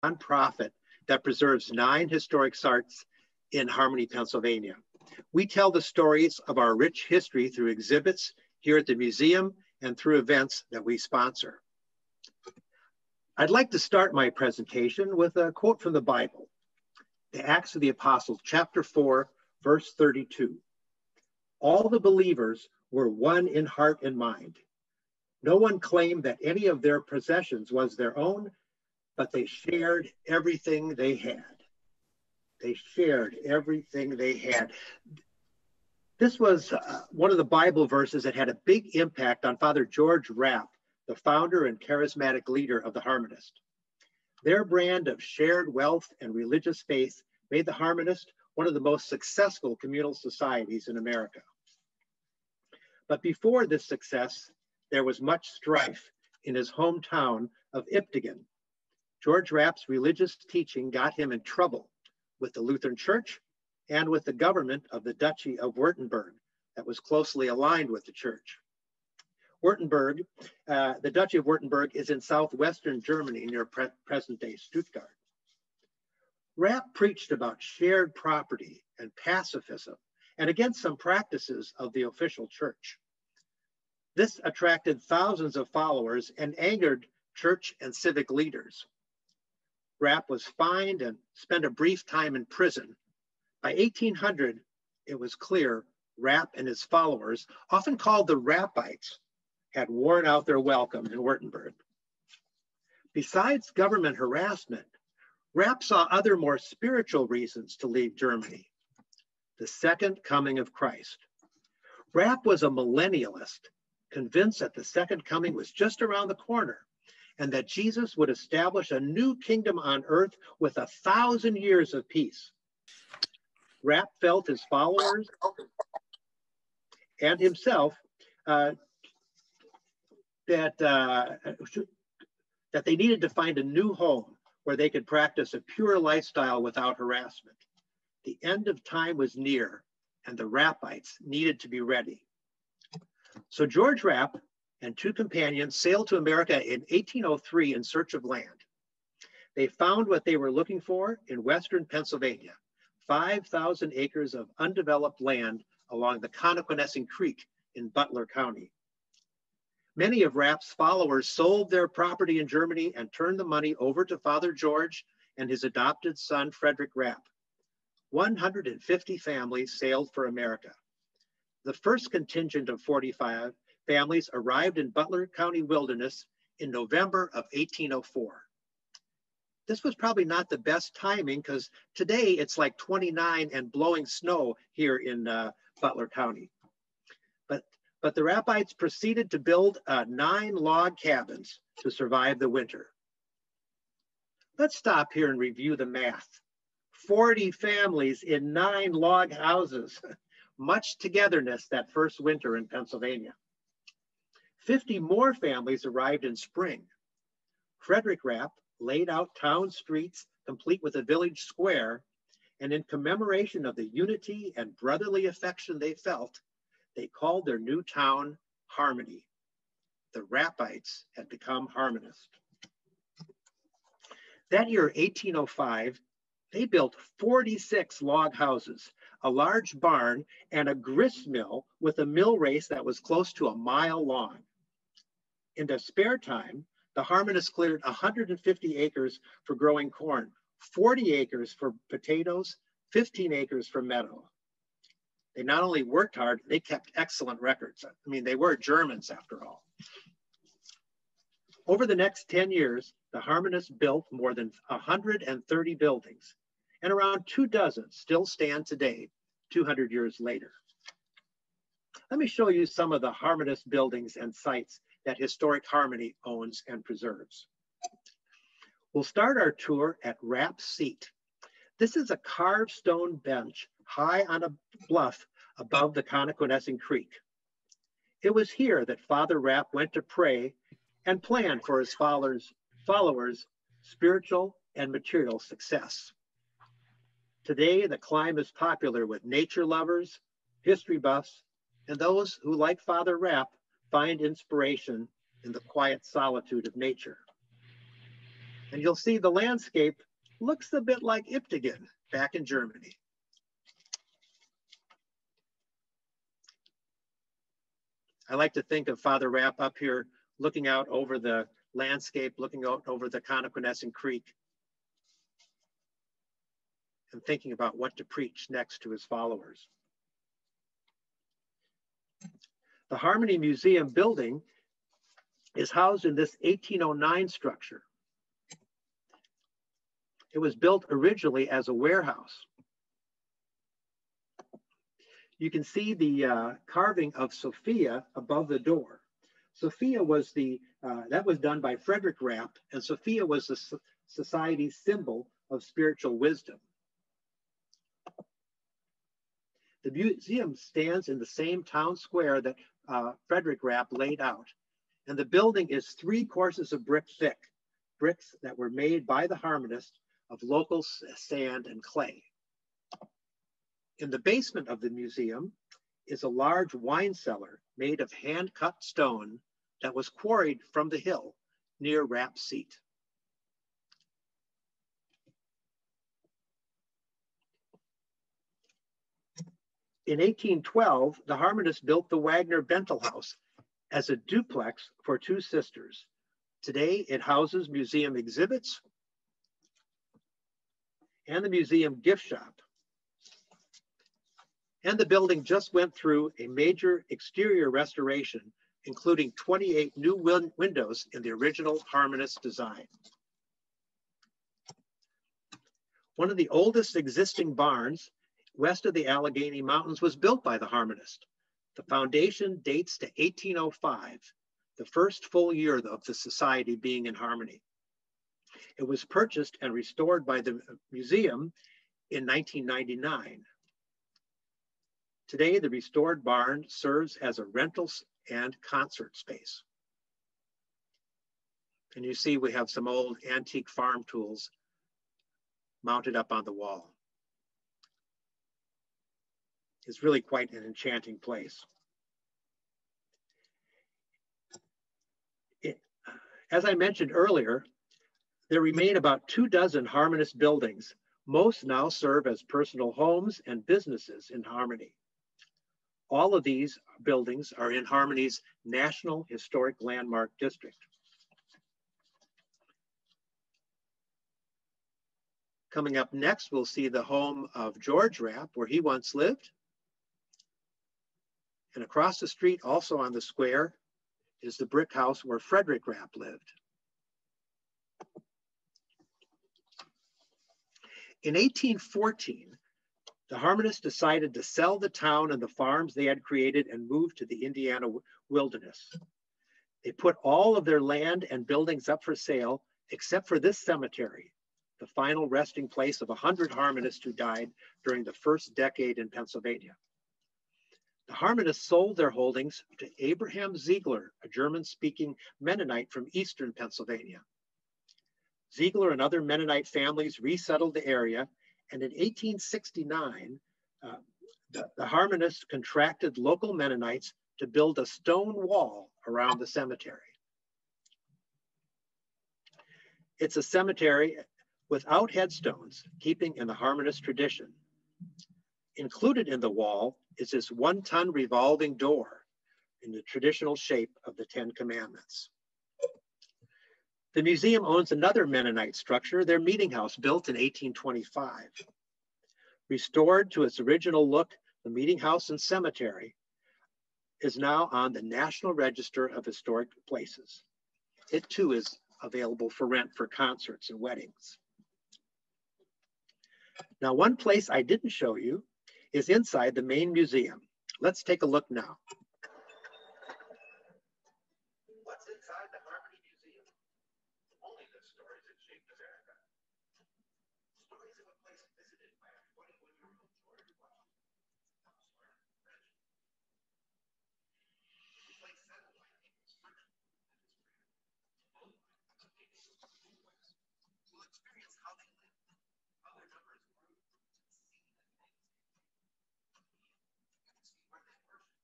nonprofit that preserves 9 historic sites in Harmony, Pennsylvania. We tell the stories of our rich history through exhibits here at the museum and through events that we sponsor. I'd like to start my presentation with a quote from the Bible, the Acts of the Apostles, chapter 4, verse 32. All the believers were one in heart and mind. No one claimed that any of their possessions was their own, but they shared everything they had. They shared everything they had. This was one of the Bible verses that had a big impact on Father George Rapp, the founder and charismatic leader of the Harmonists. Their brand of shared wealth and religious faith made the Harmonists one of the most successful communal societies in America. But before this success, there was much strife in his hometown of Iptingen. George Rapp's religious teaching got him in trouble with the Lutheran Church and with the government of the Duchy of Württemberg that was closely aligned with the church. Württemberg, the Duchy of Württemberg is in southwestern Germany near present-day Stuttgart. Rapp preached about shared property and pacifism and against some practices of the official church. This attracted thousands of followers and angered church and civic leaders. Rapp was fined and spent a brief time in prison. By 1800, it was clear Rapp and his followers, often called the Rappites, had worn out their welcome in Württemberg. Besides government harassment, Rapp saw other more spiritual reasons to leave Germany. The second coming of Christ. Rapp was a millennialist, convinced that the second coming was just around the corner and that Jesus would establish a new kingdom on earth with 1,000 years of peace. Rapp felt his followers and himself that they needed to find a new home where they could practice a pure lifestyle without harassment. The end of time was near, and the Rappites needed to be ready. So George Rapp and 2 companions sailed to America in 1803 in search of land. They found what they were looking for in western Pennsylvania, 5,000 acres of undeveloped land along the Connection Creek in Butler County. Many of Rapp's followers sold their property in Germany and turned the money over to Father George and his adopted son, Frederick Rapp. 150 families sailed for America. The first contingent of 45 families arrived in Butler County Wilderness in November of 1804. This was probably not the best timing because today it's like 29 and blowing snow here in Butler County. But the Rappites proceeded to build 9 log cabins to survive the winter. Let's stop here and review the math. 40 families in 9 log houses. Much togetherness that first winter in Pennsylvania. 50 more families arrived in spring. Frederick Rapp laid out town streets complete with a village square, and in commemoration of the unity and brotherly affection they felt, they called their new town Harmony. The Rappites had become Harmonists. That year, 1805, they built 46 log houses, a large barn, and a grist mill with a mill race that was close to a mile long. In their spare time, the Harmonists cleared 150 acres for growing corn, 40 acres for potatoes, 15 acres for meadow. They not only worked hard, they kept excellent records. I mean, they were Germans after all. Over the next 10 years, the Harmonists built more than 130 buildings, and around 24 still stand today, 200 years later. Let me show you some of the Harmonist buildings and sites that Historic Harmony owns and preserves. We'll start our tour at Rapp's Seat. This is a carved stone bench high on a bluff above the Connection Creek. It was here that Father Rapp went to pray and plan for his followers' spiritual and material success. Today, the climb is popular with nature lovers, history buffs, and those who, like Father Rapp, find inspiration in the quiet solitude of nature. And you'll see the landscape looks a bit like Iptingen back in Germany. I like to think of Father Rapp up here looking out over the landscape, looking out over the Connequenessing Creek, and thinking about what to preach next to his followers. The Harmony Museum building is housed in this 1809 structure. It was built originally as a warehouse. You can see the carving of Sophia above the door. Sophia was that was done by Frederick Rapp, and Sophia was the society's symbol of spiritual wisdom. The museum stands in the same town square that Frederick Rapp laid out, and the building is 3 courses of brick thick, bricks that were made by the Harmonists of local sand and clay. In the basement of the museum is a large wine cellar made of hand-cut stone that was quarried from the hill near Rapp's seat. In 1812, the Harmonists built the Wagner Bentel House as a duplex for 2 sisters. Today, it houses museum exhibits and the museum gift shop. And the building just went through a major exterior restoration, including 28 new windows in the original Harmonist design. One of the oldest existing barns west of the Allegheny Mountains was built by the Harmonists. The foundation dates to 1805, the first full year of the society being in Harmony. It was purchased and restored by the museum in 1999. Today, the restored barn serves as a rental and concert space. And you see we have some old antique farm tools mounted up on the wall. It's really quite an enchanting place. As I mentioned earlier, there remain about 24 Harmonist buildings. Most now serve as personal homes and businesses in Harmony. All of these buildings are in Harmony's National Historic Landmark District. Coming up next, we'll see the home of George Rapp, where he once lived. And across the street, also on the square, is the brick house where Frederick Rapp lived. In 1814, the Harmonists decided to sell the town and the farms they had created and move to the Indiana wilderness. They put all of their land and buildings up for sale, except for this cemetery, the final resting place of 100 Harmonists who died during the first decade in Pennsylvania. The Harmonists sold their holdings to Abraham Ziegler, a German-speaking Mennonite from eastern Pennsylvania. Ziegler and other Mennonite families resettled the area, and in 1869, the Harmonists contracted local Mennonites to build a stone wall around the cemetery. It's a cemetery without headstones, keeping in the Harmonist tradition. Included in the wall is this 1-ton revolving door in the traditional shape of the 10 Commandments. The museum owns another Mennonite structure, their meeting house, built in 1825. Restored to its original look, the meeting house and cemetery is now on the National Register of Historic Places. It too is available for rent for concerts and weddings. Now, one place I didn't show you is inside the main museum. Let's take a look now. What's inside the Harmony Museum? Only the stories that shaped America. Stories of a place visited by a 21-year-old George Rapp. He played satellite in construction and his friend. We'll experience how they lived, how their numbers grew, and see the things they did. You can see where they worshiped, where they carried.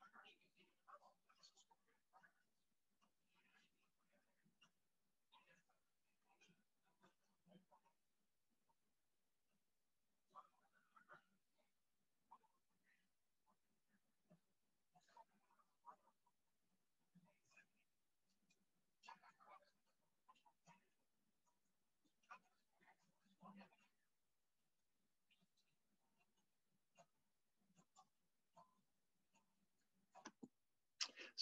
The Harmony Museum of All Places for Good Progress.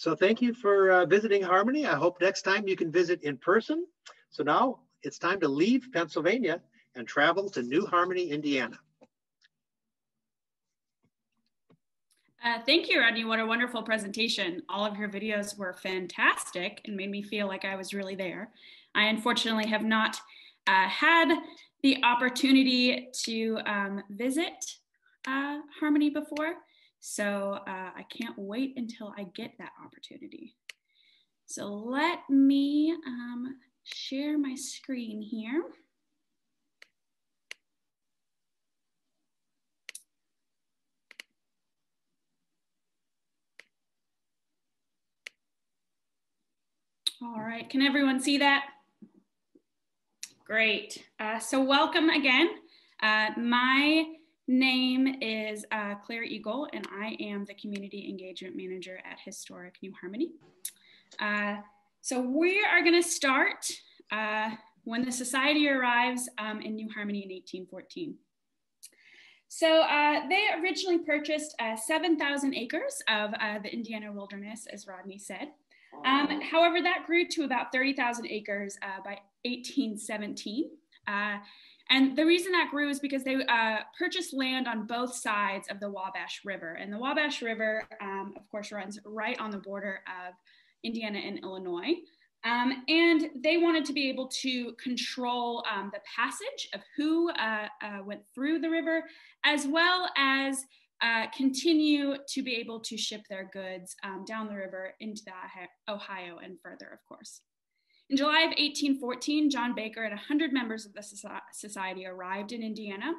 So thank you for visiting Harmony. I hope next time you can visit in person. So now it's time to leave Pennsylvania and travel to New Harmony, Indiana. Thank you, Rodney. What a wonderful presentation. All of your videos were fantastic and made me feel like I was really there. I unfortunately have not had the opportunity to visit Harmony before, so I can't wait until I get that opportunity. So let me share my screen here. All right, can everyone see that? Great, so welcome again. My name is Claire Eagle, and I am the Community Engagement Manager at Historic New Harmony. So we are gonna start when the society arrives in New Harmony in 1814. So they originally purchased 7,000 acres of the Indiana wilderness, as Rodney said. However, that grew to about 30,000 acres by 1817. And the reason that grew is because they purchased land on both sides of the Wabash River. And the Wabash River, of course, runs right on the border of Indiana and Illinois. And they wanted to be able to control the passage of who went through the river, as well as continue to be able to ship their goods down the river into the Ohio and further, of course. In July of 1814, John Baker and 100 members of the society arrived in Indiana.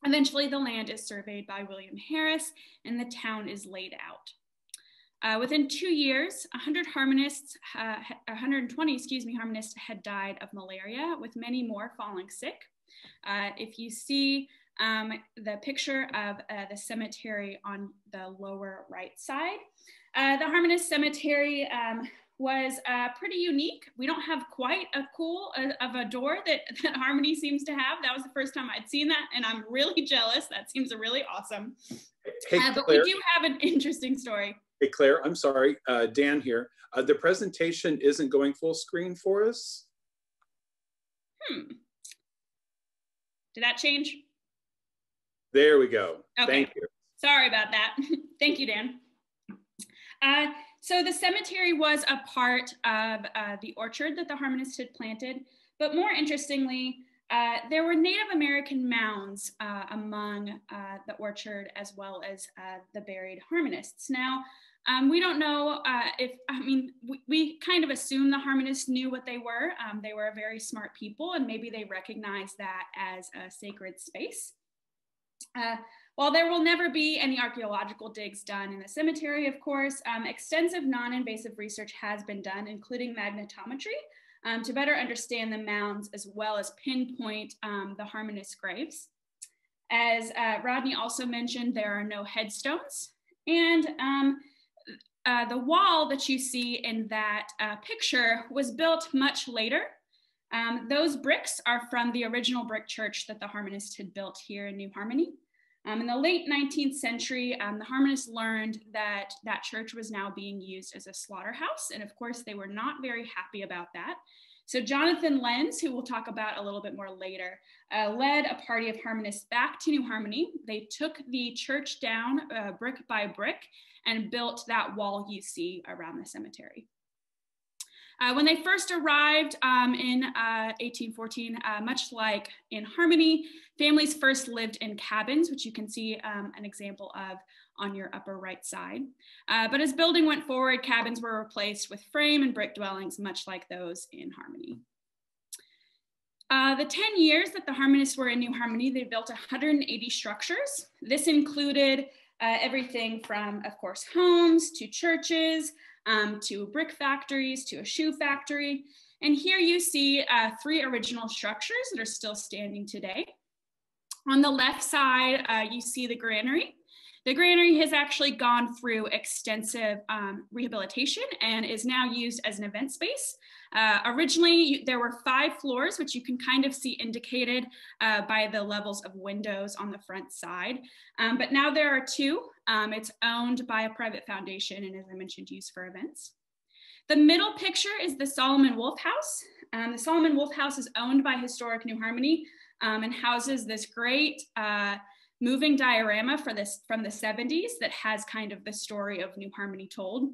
Eventually, the land is surveyed by William Harris and the town is laid out. Within 2 years, 120 Harmonists had died of malaria, with many more falling sick. If you see the picture of the cemetery on the lower right side, the Harmonist cemetery was pretty unique. We don't have quite a cool of a door that Harmony seems to have. That was the first time I'd seen that, and I'm really jealous. That seems really awesome. Hey, but we do have an interesting story. Hey, Claire, I'm sorry, Dan here. The presentation isn't going full screen for us. Did that change? There we go. Okay. Thank you. Sorry about that. Thank you, Dan. So the cemetery was a part of the orchard that the Harmonists had planted, but more interestingly, there were Native American mounds among the orchard, as well as the buried Harmonists. Now, we don't know we kind of assume the Harmonists knew what they were. They were very smart people, and maybe they recognized that as a sacred space. While there will never be any archaeological digs done in the cemetery, of course, extensive non-invasive research has been done, including magnetometry, to better understand the mounds as well as pinpoint the Harmonist graves. As Rodney also mentioned, there are no headstones, and the wall that you see in that picture was built much later. Those bricks are from the original brick church that the Harmonists had built here in New Harmony. In the late 19th century, the Harmonists learned that that church was now being used as a slaughterhouse, and of course they were not very happy about that. So Jonathan Lenz, who we'll talk about a little bit more later, led a party of Harmonists back to New Harmony. They took the church down brick by brick and built that wall you see around the cemetery. When they first arrived in 1814, much like in Harmony, families first lived in cabins, which you can see an example of on your upper right side. But as building went forward, cabins were replaced with frame and brick dwellings, much like those in Harmony. The 10 years that the Harmonists were in New Harmony, they built 180 structures. This included everything from, of course, homes to churches, to brick factories, to a shoe factory. And here you see 3 original structures that are still standing today. On the left side, you see the granary. The granary has actually gone through extensive rehabilitation and is now used as an event space. Originally, there were 5 floors, which you can kind of see indicated by the levels of windows on the front side. But now there are 2. It's owned by a private foundation and, as I mentioned, used for events. The middle picture is the Solomon Wolf House. The Solomon Wolf House is owned by Historic New Harmony and houses this great moving diorama from the 70s that has kind of the story of New Harmony told.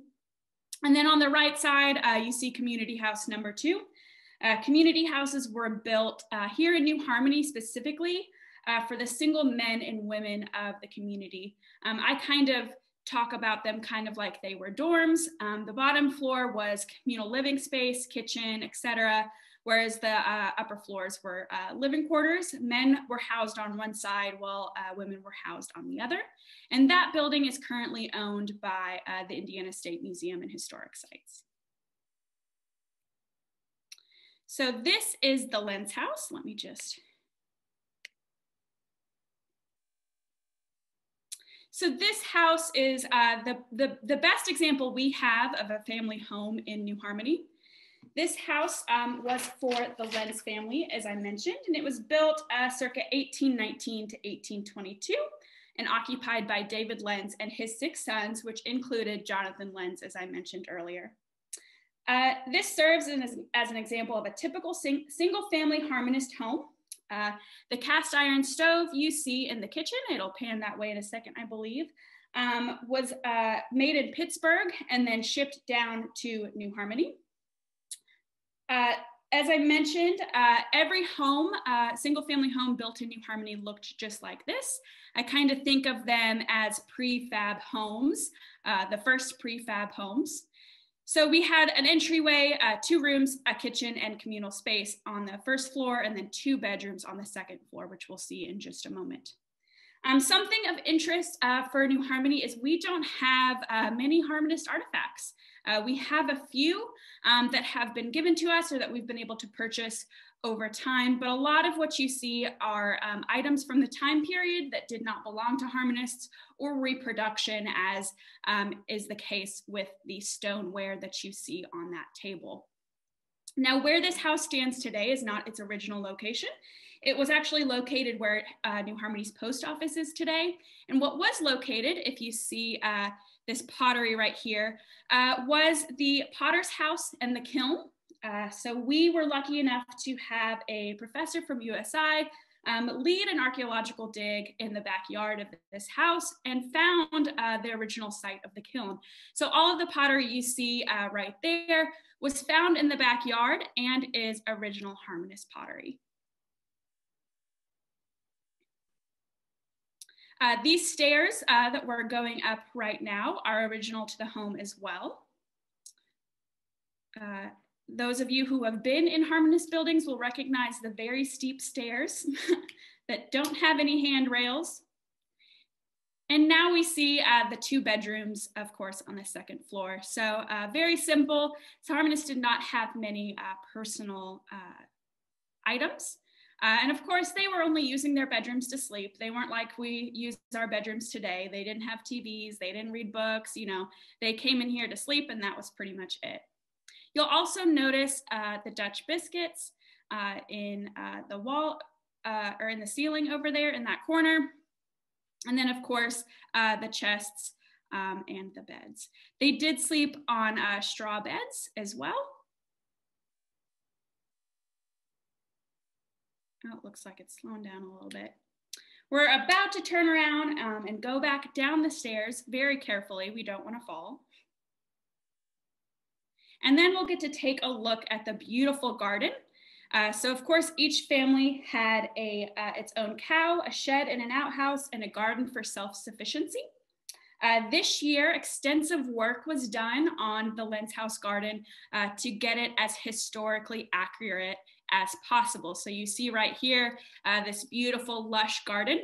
And then on the right side, you see Community House number 2. Community houses were built here in New Harmony specifically for the single men and women of the community. I kind of talk about them kind of like they were dorms. The bottom floor was communal living space, kitchen, etc., whereas the upper floors were living quarters. Men were housed on one side while women were housed on the other. And that building is currently owned by the Indiana State Museum and Historic Sites. So this is the Lenz House. Let me just. So this house is the best example we have of a family home in New Harmony. This house was for the Lenz family, as I mentioned, and it was built circa 1819 to 1822 and occupied by David Lenz and his 6 sons, which included Jonathan Lenz, as I mentioned earlier. This serves as an example of a typical single-family Harmonist home. The cast iron stove you see in the kitchen, it'll pan that way in a second, I believe, was made in Pittsburgh and then shipped down to New Harmony. As I mentioned, every home, single-family home built in New Harmony looked just like this. I kind of think of them as prefab homes, the first prefab homes. So we had an entryway, 2 rooms, a kitchen, and communal space on the first floor, and then 2 bedrooms on the second floor, which we'll see in just a moment. Something of interest for New Harmony is we don't have many Harmonist artifacts. We have a few that have been given to us or that we've been able to purchase over time, but a lot of what you see are items from the time period that did not belong to Harmonists or reproduction, as is the case with the stoneware that you see on that table. Now, where this house stands today is not its original location. It was actually located where New Harmony's post office is today. And what was located, if you see this pottery right here, was the potter's house and the kiln. So we were lucky enough to have a professor from USI lead an archaeological dig in the backyard of this house and found the original site of the kiln. So all of the pottery you see right there was found in the backyard and is original Harmonist pottery. These stairs that we're going up right now are original to the home as well. Those of you who have been in Harmonist buildings will recognize the very steep stairs that don't have any handrails. And now we see the 2 bedrooms, of course, on the second floor. So very simple. So Harmonists did not have many personal items. And of course, they were only using their bedrooms to sleep. They weren't like we use our bedrooms today. They didn't have TVs, they didn't read books, you know, they came in here to sleep and that was pretty much it. You'll also notice the Dutch biscuits in the wall or in the ceiling over there in that corner. And then of course, the chests and the beds. They did sleep on straw beds as well. Oh, it looks like it's slowing down a little bit. We're about to turn around and go back down the stairs very carefully. We don't want to fall. And then we'll get to take a look at the beautiful garden. So of course, each family had its own cow, a shed and an outhouse, and a garden for self-sufficiency. This year, extensive work was done on the Lenz House garden to get it as historically accurate as possible. So you see right here, this beautiful lush garden.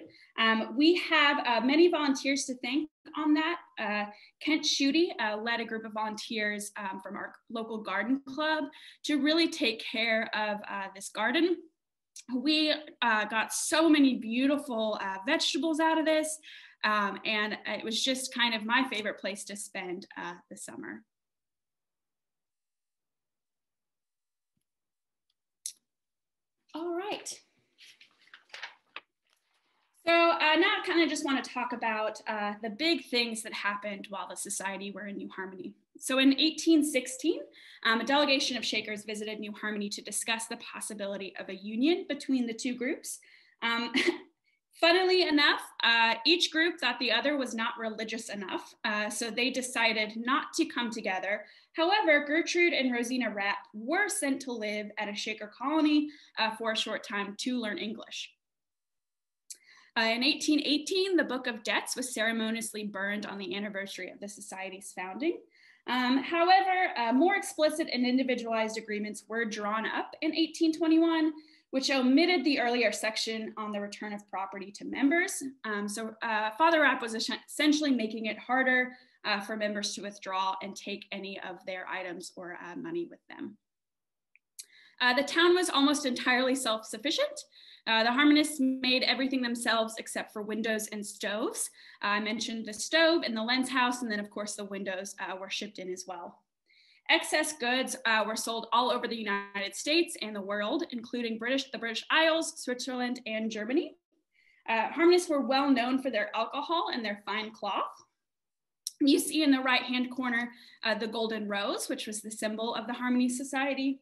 We have many volunteers to thank on that. Kent Schutte led a group of volunteers from our local garden club to really take care of this garden. We got so many beautiful vegetables out of this. And it was just kind of my favorite place to spend the summer. All right. So now I kind of just want to talk about the big things that happened while the society were in New Harmony. So in 1816, a delegation of Shakers visited New Harmony to discuss the possibility of a union between the two groups. Funnily enough, each group thought the other was not religious enough, so they decided not to come together. However, Gertrude and Rosina Rapp were sent to live at a Shaker colony for a short time to learn English. In 1818, the Book of Debts was ceremoniously burned on the anniversary of the society's founding. However, more explicit and individualized agreements were drawn up in 1821, which omitted the earlier section on the return of property to members. Father Rapp was essentially making it harder for members to withdraw and take any of their items or money with them. The town was almost entirely self-sufficient. The Harmonists made everything themselves except for windows and stoves. I mentioned the stove in the lens house, and then of course the windows were shipped in as well. Excess goods were sold all over the United States and the world, including the British Isles, Switzerland, and Germany. Harmonists were well known for their alcohol and their fine cloth. You see in the right-hand corner the golden rose, which was the symbol of the Harmony Society.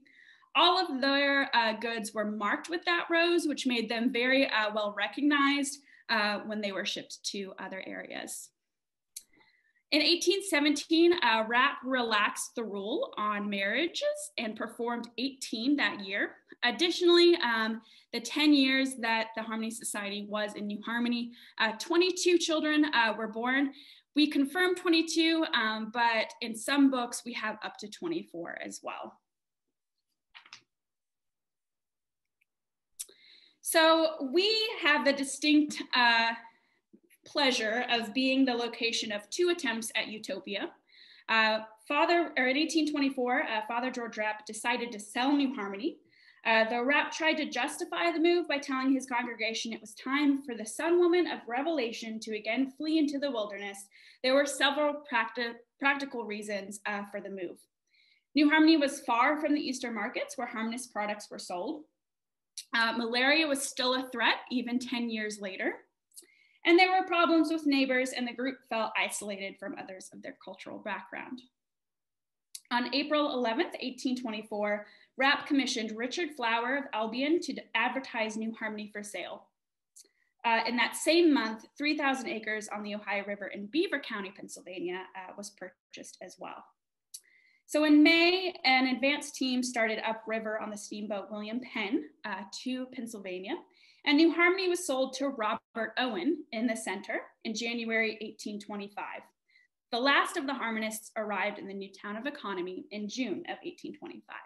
All of their goods were marked with that rose, which made them very well recognized when they were shipped to other areas. In 1817, Rapp relaxed the rule on marriages and performed 18 that year. Additionally, the 10 years that the Harmony Society was in New Harmony, 22 children were born. We confirmed 22, but in some books we have up to 24 as well. So we have the distinct pleasure of being the location of two attempts at utopia. In 1824, Father George Rapp decided to sell New Harmony. Though Rapp tried to justify the move by telling his congregation it was time for the Sun Woman of Revelation to again flee into the wilderness, there were several practical reasons for the move. New Harmony was far from the Eastern markets where Harmonist products were sold. Malaria was still a threat even 10 years later. And there were problems with neighbors, and the group felt isolated from others of their cultural background. On April 11th, 1824, Rapp commissioned Richard Flower of Albion to advertise New Harmony for sale. In that same month, 3,000 acres on the Ohio River in Beaver County, Pennsylvania, was purchased as well. So in May, an advance team started upriver on the steamboat William Penn to Pennsylvania, and New Harmony was sold to Robert Owen in the center in January 1825. The last of the Harmonists arrived in the new town of Economy in June of 1825.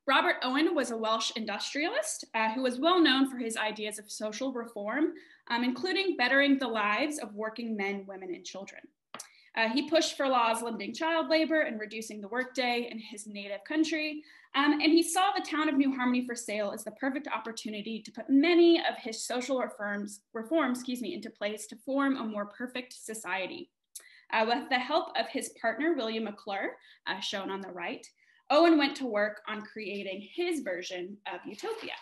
Robert Owen was a Welsh industrialist who was well known for his ideas of social reform, including bettering the lives of working men, women, and children. He pushed for laws limiting child labor and reducing the workday in his native country. And he saw the town of New Harmony for sale as the perfect opportunity to put many of his social reforms into place to form a more perfect society. With the help of his partner, William McClure, shown on the right, Owen went to work on creating his version of utopia.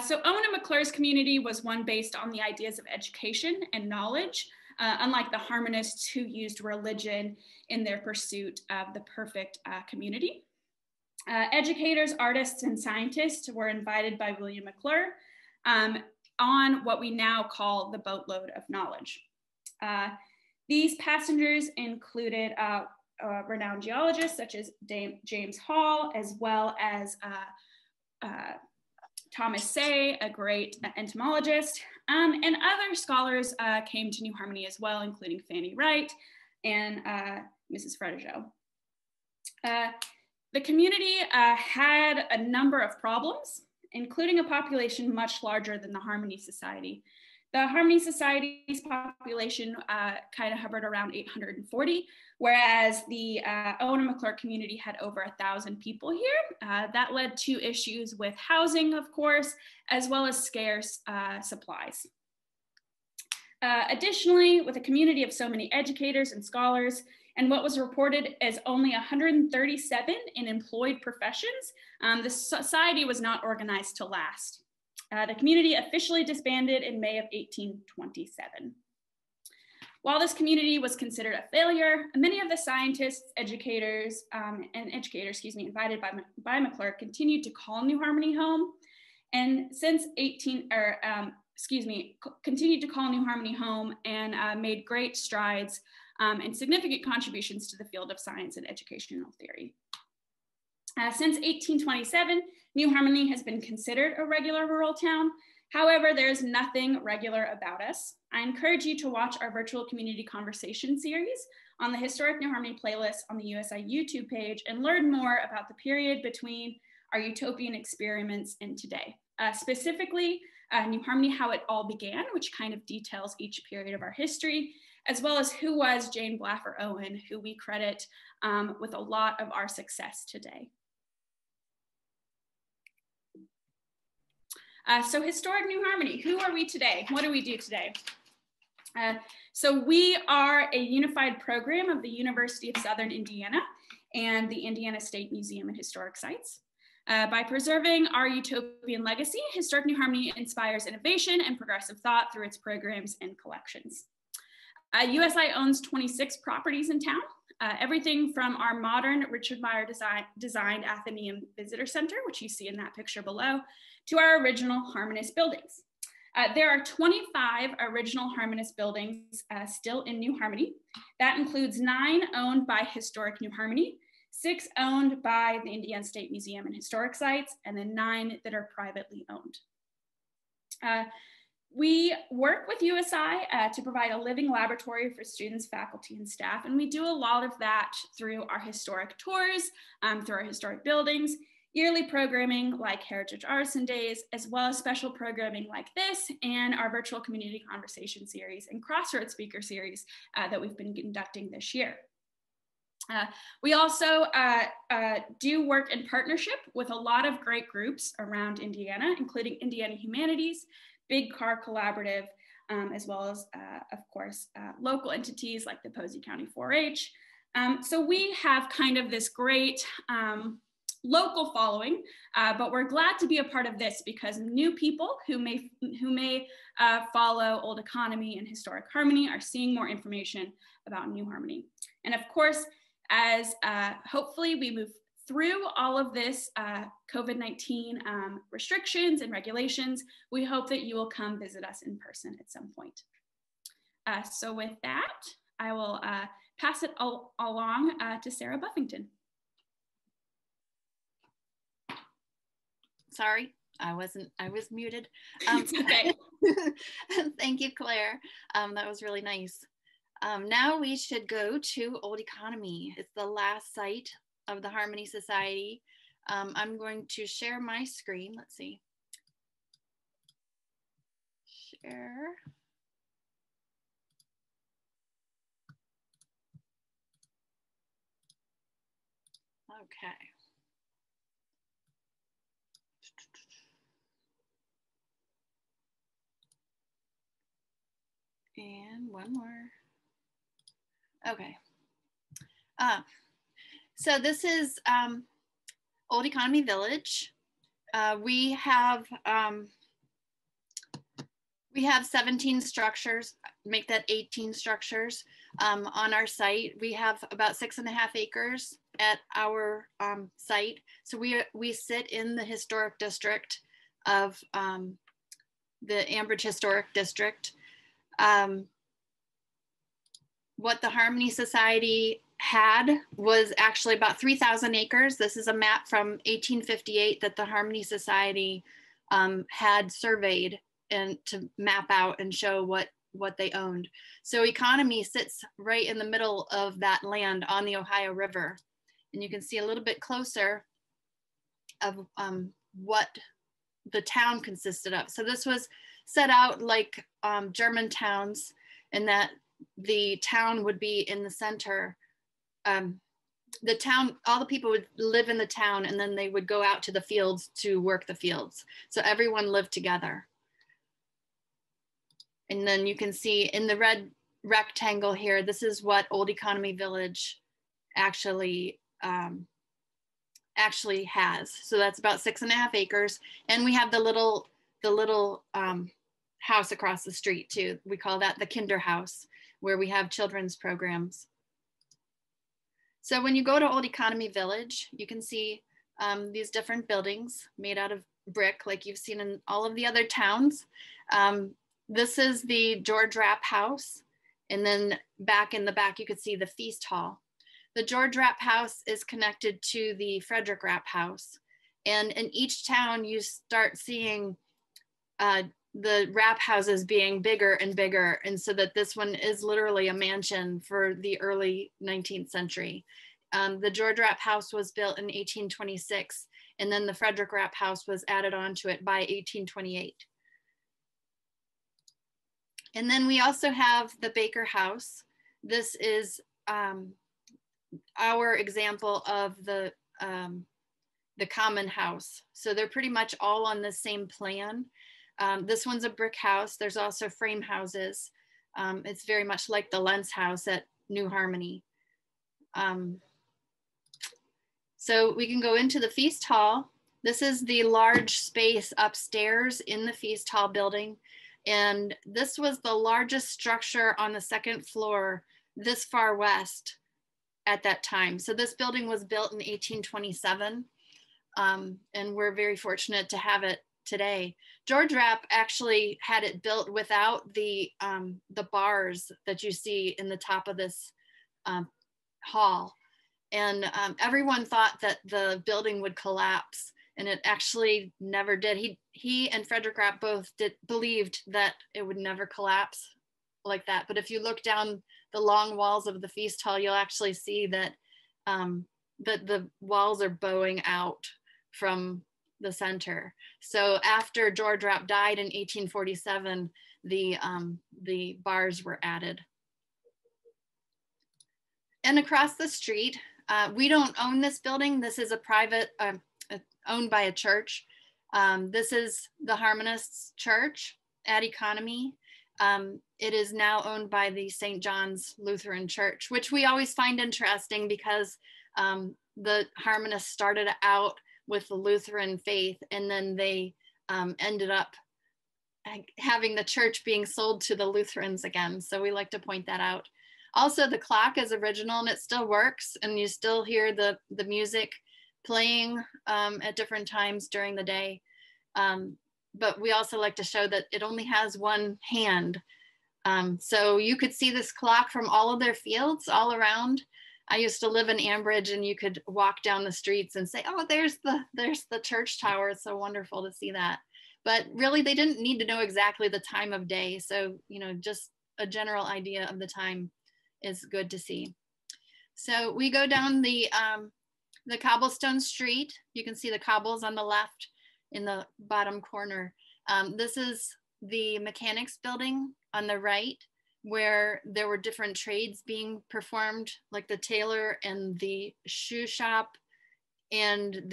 So Owen and McClure's community was one based on the ideas of education and knowledge, unlike the Harmonists who used religion in their pursuit of the perfect community. Educators, artists, and scientists were invited by William McClure on what we now call the boatload of knowledge. These passengers included renowned geologists such as James Hall, as well as Thomas Say, a great entomologist, and other scholars came to New Harmony as well, including Fanny Wright and Mrs. Fredigeau. The community had a number of problems, including a population much larger than the Harmony Society. The Harmony Society's population kind of hovered around 840, whereas the Owen and McClure community had over 1,000 people here. That led to issues with housing, of course, as well as scarce supplies. Additionally, with a community of so many educators and scholars, and what was reported as only 137 in employed professions, the society was not organized to last. The community officially disbanded in May of 1827. While this community was considered a failure, many of the scientists, educators invited by McClure continued to call New Harmony home. And since continued to call New Harmony home and made great strides and significant contributions to the field of science and educational theory. Since 1827, New Harmony has been considered a regular rural town. However, there's nothing regular about us. I encourage you to watch our virtual community conversation series on the Historic New Harmony playlist on the USI YouTube page and learn more about the period between our utopian experiments and today. Specifically, New Harmony, how it all began, which kind of details each period of our history, as well as who was Jane Blaffer Owen, who we credit with a lot of our success today. So Historic New Harmony, who are we today? What do we do today? So we are a unified program of the University of Southern Indiana and the Indiana State Museum and Historic Sites. By preserving our utopian legacy, Historic New Harmony inspires innovation and progressive thought through its programs and collections. USI owns 26 properties in town, everything from our modern Richard Meyer designed Athenaeum Visitor Center, which you see in that picture below, to our original Harmonist buildings. There are 25 original Harmonist buildings still in New Harmony. That includes 9 owned by Historic New Harmony, 6 owned by the Indiana State Museum and Historic Sites, and then 9 that are privately owned. We work with USI to provide a living laboratory for students, faculty, and staff, and we do a lot of that through our historic tours, through our historic buildings, yearly programming like Heritage Artisan Days, as well as special programming like this and our virtual community conversation series and Crossroads speaker series that we've been conducting this year. We also do work in partnership with a lot of great groups around Indiana, including Indiana Humanities, Big Car Collaborative, as well as, of course, local entities like the Posey County 4-H. So we have kind of this great local following, but we're glad to be a part of this because new people who may follow Old Economy and Historic Harmony are seeing more information about New Harmony. And of course, as hopefully we move through all of this COVID-19 restrictions and regulations, we hope that you will come visit us in person at some point. So with that, I will pass it along to Sarah Buffington. Sorry, I was muted. Okay. Thank you, Claire. That was really nice. Now we should go to Old Economy. It's the last site of the Harmony Society. I'm going to share my screen. Let's see. Share. Okay. And one more. Okay. So this is Old Economy Village. We have 17 structures, make that 18 structures on our site. We have about 6.5 acres at our site. So we sit in the historic district of the Ambridge Historic District. What the Harmony Society had was actually about 3,000 acres. This is a map from 1858 that the Harmony Society had surveyed and to map out and show what they owned. So Economy sits right in the middle of that land on the Ohio River. And you can see a little bit closer of what the town consisted of. So this was set out like German towns, in that the town would be in the center. The town, all the people would live in the town and then they would go out to the fields to work the fields. So everyone lived together. And then you can see in the red rectangle here, this is what Old Economy Village actually has. So that's about 6.5 acres. And we have the little house across the street too. We call that the Kinder House, where we have children's programs. So when you go to Old Economy Village, you can see these different buildings made out of brick, like you've seen in all of the other towns. This is the George Rapp house. And then back in the back, you could see the feast hall. The George Rapp house is connected to the Frederick Rapp house. And in each town, you start seeing the Rapp houses being bigger and bigger. And so that this one is literally a mansion for the early 19th century. The George Rapp house was built in 1826, and then the Frederick Rapp house was added onto it by 1828. And then we also have the Baker house. This is our example of the common house. So they're pretty much all on the same plan. This one's a brick house. There's also frame houses. It's very much like the Lentz house at New Harmony. So we can go into the feast hall. This is the large space upstairs in the feast hall building. And this was the largest structure on the second floor this far west at that time. So this building was built in 1827. And we're very fortunate to have it today. George Rapp actually had it built without the bars that you see in the top of this hall. And everyone thought that the building would collapse, and it actually never did. He and Frederick Rapp both believed that it would never collapse like that. But if you look down the long walls of the feast hall, you'll actually see that the walls are bowing out from the center. So after George Rapp died in 1847, the bars were added. And across the street, we don't own this building. This is a private, owned by a church. This is the Harmonists Church at Economy. It is now owned by the St. John's Lutheran Church, which we always find interesting because the Harmonists started out with the Lutheran faith, and then they ended up having the church being sold to the Lutherans again. So we like to point that out. Also, the clock is original and it still works, and you still hear the music playing at different times during the day. But we also like to show that it only has one hand. So you could see this clock from all of their fields all around. I used to live in Ambridge, and you could walk down the streets and say, oh, there's the church tower. It's so wonderful to see that. But really, they didn't need to know exactly the time of day. So, just a general idea of the time is good to see. So we go down the cobblestone street. You can see the cobbles on the left in the bottom corner. This is the mechanics building on the right, where there were different trades being performed, like the tailor and the shoe shop. And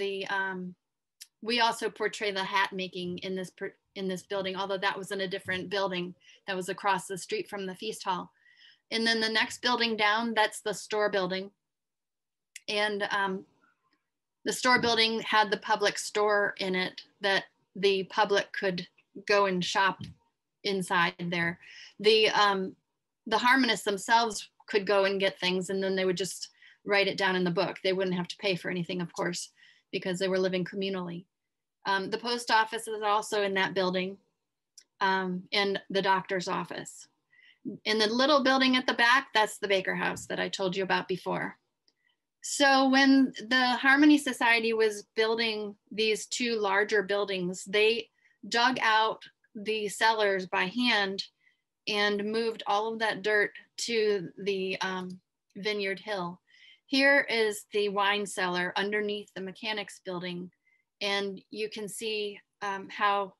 we also portray the hat making in this building, although that was in a different building that was across the street from the feast hall. And then the next building down, that's the store building. And the store building had the public store in it that the public could go and shop inside there. The Harmonists themselves could go and get things, and then they would just write it down in the book. They wouldn't have to pay for anything, of course, because they were living communally. The post office is also in that building, and the doctor's office. In the little building at the back, that's the Baker house that I told you about before. So when the Harmony Society was building these two larger buildings, they dug out the cellars by hand and moved all of that dirt to the Vineyard Hill. Here is the wine cellar underneath the mechanics building, and you can see how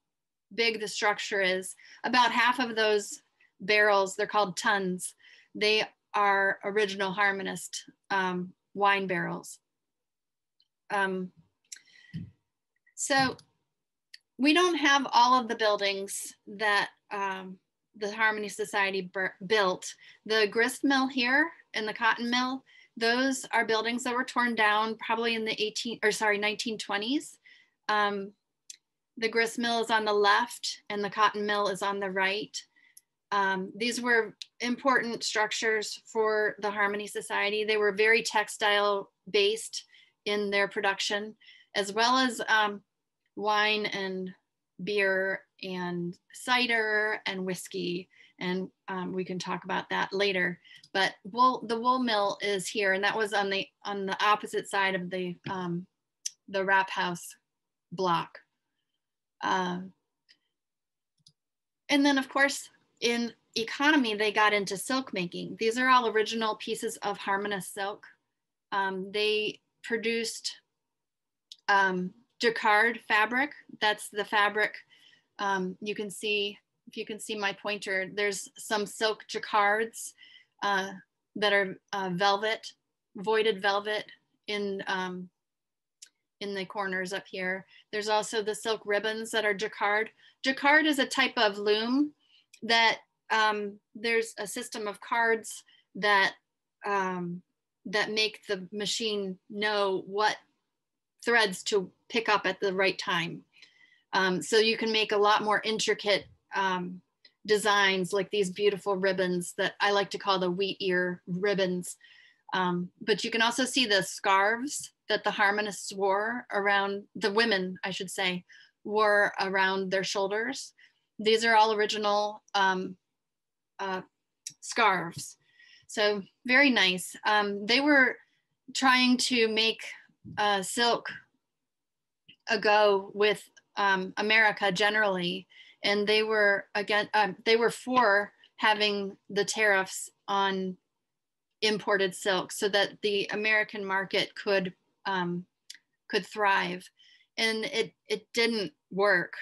big the structure is. About half of those barrels, they're called tons, they are original Harmonist wine barrels. So we don't have all of the buildings that the Harmony Society built. The grist mill here and the cotton mill, those are buildings that were torn down probably in the 1920s. The grist mill is on the left and the cotton mill is on the right. These were important structures for the Harmony Society. They were very textile based in their production, as well as wine and beer and cider and whiskey. And we can talk about that later. But the wool mill is here, and that was on the opposite side of the Rapp House block. And then of course, in economy, they got into silk making. These are all original pieces of Harmonist silk. They produced jacquard fabric. That's the fabric. You can see, if you can see my pointer, there's some silk jacquards that are velvet, voided velvet in the corners up here. There's also the silk ribbons that are jacquard. Jacquard is a type of loom that there's a system of cards that that make the machine know what threads to pick up at the right time. So you can make a lot more intricate designs, like these beautiful ribbons that I like to call the wheat ear ribbons. But you can also see the scarves that the Harmonists wore around, the women, I should say, wore around their shoulders. These are all original scarves. So very nice. They were trying to make silk a go with America generally, and they were for having the tariffs on imported silk so that the American market could thrive, and it didn't work.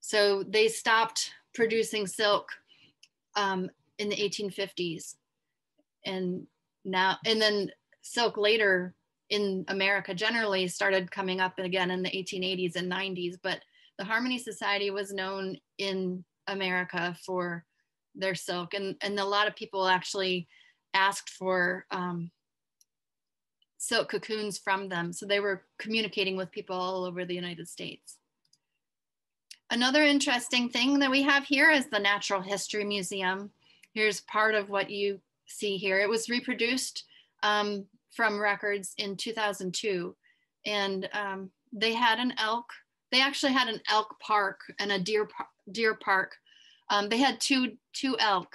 So they stopped producing silk in the 1850s, and then silk later in America generally started coming up again in the 1880s and 90s. But the Harmony Society was known in America for their silk, and a lot of people actually asked for silk cocoons from them. So they were communicating with people all over the United States. Another interesting thing that we have here is the Natural History Museum. Here's part of what you see here. It was reproduced from records in 2002. And they had an elk. They actually had an elk park and a deer park. They had two elk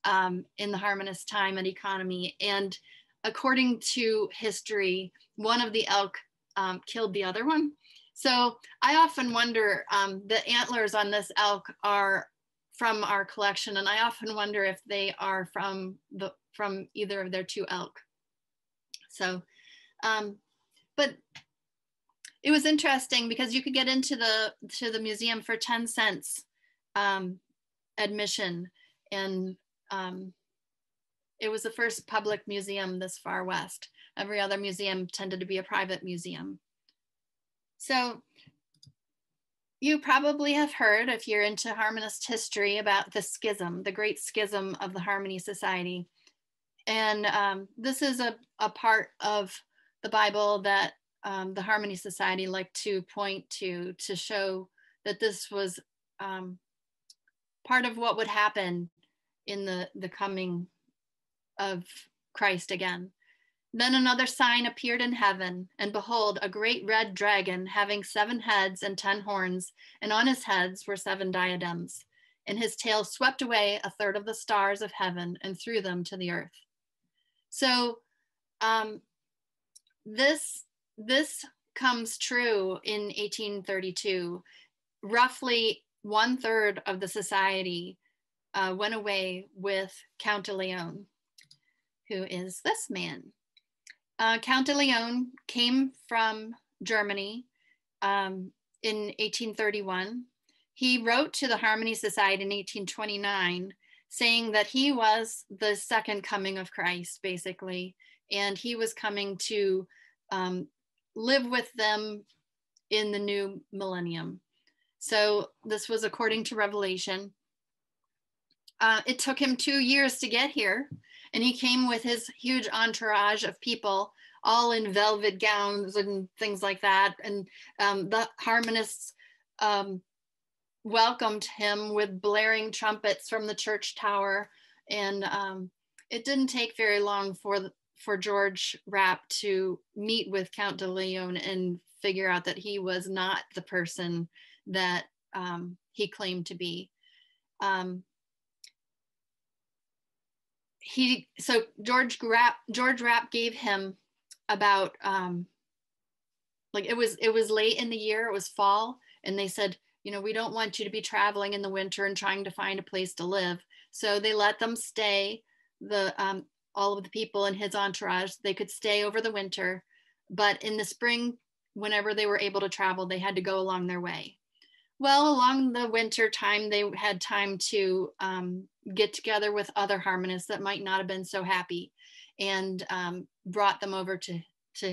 in the Harmonist time and economy. And according to history, one of the elk killed the other one. So I often wonder, the antlers on this elk are from our collection, and I often wonder if they are from either of their two elk. So, but it was interesting because you could get into the museum for 10 cents admission, and it was the first public museum this far west. Every other museum tended to be a private museum. So you probably have heard, if you're into Harmonist history, about the schism, the great schism of the Harmony Society. And this is a part of the Bible that the Harmony Society liked to point to show that this was part of what would happen in the coming of Christ again. Then another sign appeared in heaven, and behold, a great red dragon having 7 heads and 10 horns, and on his heads were 7 diadems. And his tail swept away 1/3 of the stars of heaven and threw them to the earth. So this comes true in 1832. Roughly 1/3 of the society went away with Count de Leon, who is this man. Count de Leon came from Germany in 1831. He wrote to the Harmony Society in 1829, saying that he was the second coming of Christ, basically, and he was coming to live with them in the new millennium. So this was according to Revelation. it took him 2 years to get here, and he came with his huge entourage of people, all in velvet gowns and things like that. And the Harmonists welcomed him with blaring trumpets from the church tower. And it didn't take very long for George Rapp to meet with Count de Leon and figure out that he was not the person that he claimed to be. So George Rapp gave him about like it was late in the year, it was fall, and they said, you know, we don't want you to be traveling in the winter and trying to find a place to live. So they let them stay, all of the people in his entourage, they could stay over the winter, but in the spring, whenever they were able to travel, they had to go along their way. Well, along the winter time, they had time to get together with other harmonists that might not have been so happy, and brought them over to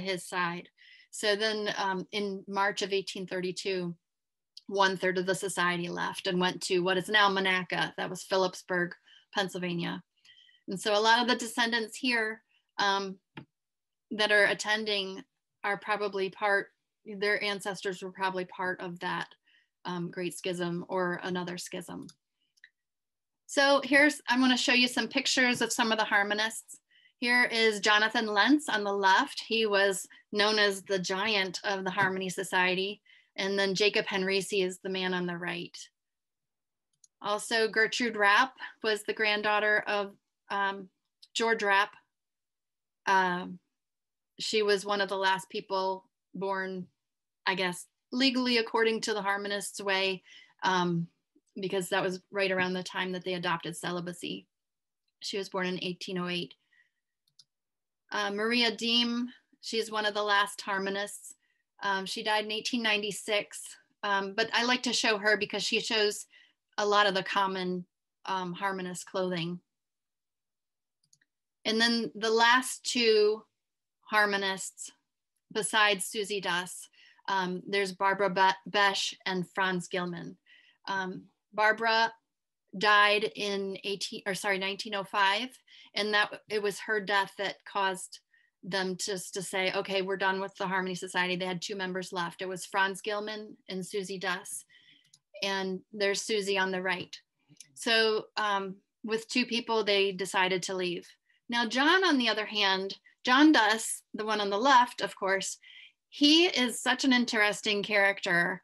his side. So then in March of 1832, 1/3 of the society left and went to what is now Monaca. That was Phillipsburg, Pennsylvania. And so a lot of the descendants here that are attending are probably their ancestors were probably part of that Great Schism or another schism. So I'm going to show you some pictures of some of the Harmonists. Here is Jonathan Lentz on the left. He was known as the giant of the Harmony Society. And then Jacob Henrici is the man on the right. Also, Gertrude Rapp was the granddaughter of George Rapp. She was one of the last people born, I guess, legally according to the Harmonists' way, because that was right around the time that they adopted celibacy. She was born in 1808. Maria Diem, she's one of the last Harmonists. She died in 1896, but I like to show her because she shows a lot of the common Harmonist clothing. And then the last two Harmonists, besides Susie Duss, there's Barbara Besch and Franz Gilman. Barbara died in 1905, and it was her death that caused them just to say, okay, we're done with the Harmony Society. They had 2 members left. It was Franz Gilman and Susie Duss, and there's Susie on the right. So with 2 people, they decided to leave. Now, John, on the other hand, John Duss, the one on the left, of course, he is such an interesting character.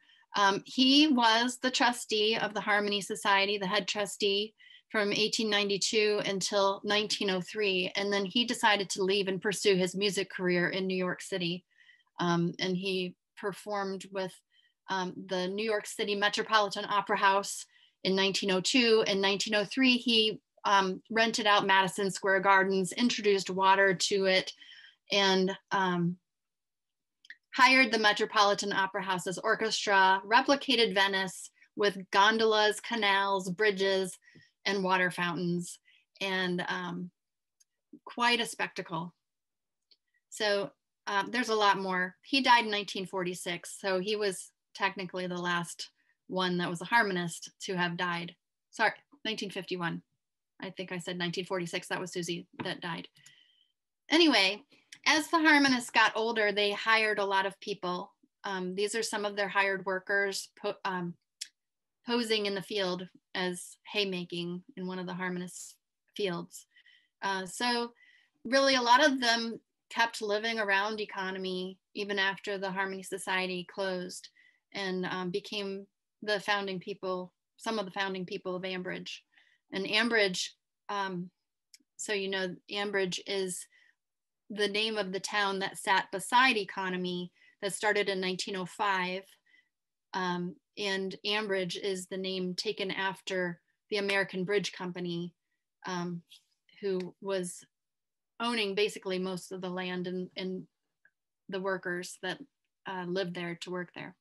He was the trustee of the Harmony Society, the head trustee from 1892 until 1903. And then he decided to leave and pursue his music career in New York City. And he performed with the New York City Metropolitan Opera House in 1902. In 1903, he rented out Madison Square Gardens, introduced water to it, and hired the Metropolitan Opera House's orchestra, replicated Venice with gondolas, canals, bridges, and water fountains, and quite a spectacle. So there's a lot more. He died in 1946, so he was technically the last one that was a harmonist to have died. Sorry, 1951. I think I said 1946, that was Susie that died. Anyway, as the harmonists got older, they hired a lot of people. These are some of their hired workers posing in the field as haymaking in one of the harmonist fields. So really a lot of them kept living around economy even after the Harmony Society closed, and became the founding people, some of the founding people of Ambridge. And Ambridge, so you know, Ambridge is the name of the town that sat beside economy that started in 1905. And Ambridge is the name taken after the American Bridge Company, who was owning basically most of the land and the workers that lived there to work there.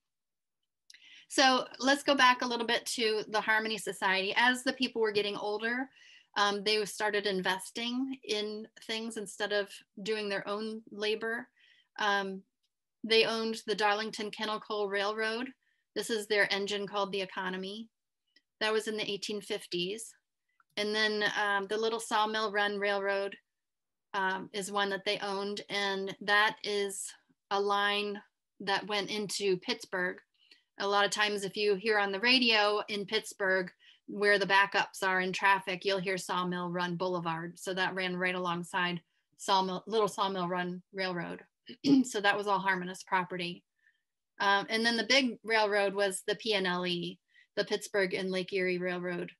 So let's go back a little bit to the Harmony Society. As the people were getting older, they started investing in things instead of doing their own labor. They owned the Darlington Kennel Coal Railroad. This is their engine called the Economy. That was in the 1850s. And then the Little Sawmill Run Railroad is one that they owned. And that is a line that went into Pittsburgh. A lot of times if you hear on the radio in Pittsburgh where the backups are in traffic, you'll hear Sawmill Run Boulevard. So that ran right alongside Little Sawmill Run Railroad. So that was all Harmonist property. And then the big railroad was the PNLE, the Pittsburgh and Lake Erie Railroad.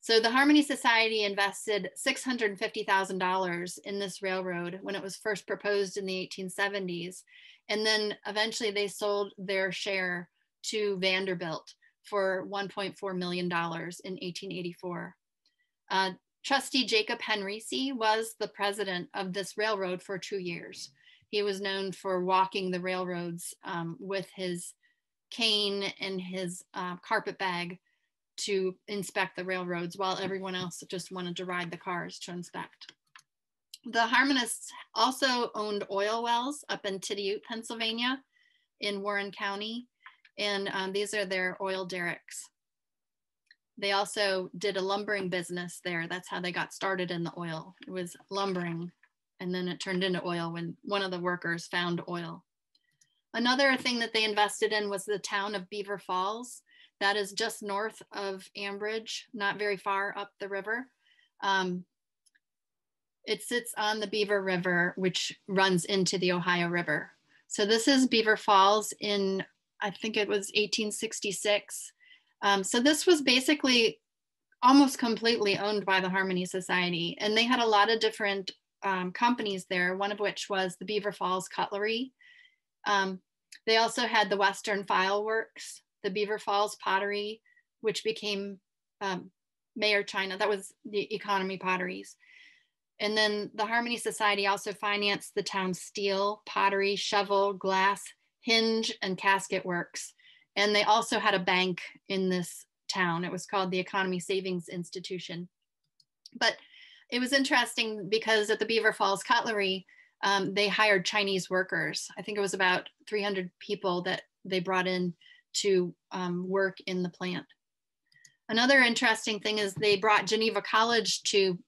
So the Harmony Society invested $650,000 in this railroad when it was first proposed in the 1870s. And then eventually they sold their share to Vanderbilt for $1.4 million in 1884. Trustee Jacob Henrici was the president of this railroad for 2 years. He was known for walking the railroads with his cane and his carpet bag to inspect the railroads while everyone else just wanted to ride the cars to inspect. The Harmonists also owned oil wells up in Tidiute, Pennsylvania in Warren County. And these are their oil derricks. They also did a lumbering business there. That's how they got started in the oil. It was lumbering, and then it turned into oil when one of the workers found oil. Another thing that they invested in was the town of Beaver Falls. That is just north of Ambridge, not very far up the river. It sits on the Beaver River, which runs into the Ohio River. So this is Beaver Falls in, I think it was 1866. So this was basically almost completely owned by the Harmony Society. And they had a lot of different companies there, one of which was the Beaver Falls Cutlery. They also had the Western File Works, the Beaver Falls Pottery, which became Mayor China. That was the Economy Potteries. And then the Harmony Society also financed the town's steel, pottery, shovel, glass, hinge, and casket works. And they also had a bank in this town. It was called the Economy Savings Institution. But it was interesting because at the Beaver Falls Cutlery, they hired Chinese workers. I think it was about 300 people that they brought in to work in the plant. Another interesting thing is they brought Geneva College to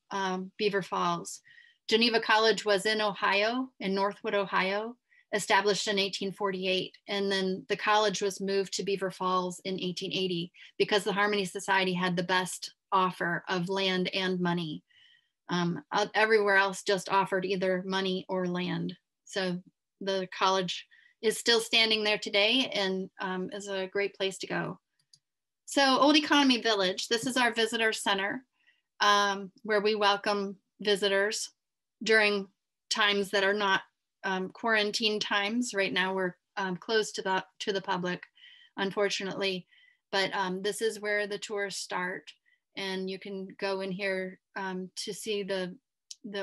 Beaver Falls. Geneva College was in Ohio, in Northwood, Ohio, established in 1848. And then the college was moved to Beaver Falls in 1880 because the Harmony Society had the best offer of land and money. Everywhere else just offered either money or land. So the college is still standing there today and is a great place to go. So Old Economy Village, this is our visitor center where we welcome visitors during times that are not quarantine times. Right now we're closed to the public, unfortunately, but this is where the tours start. And you can go in here to see the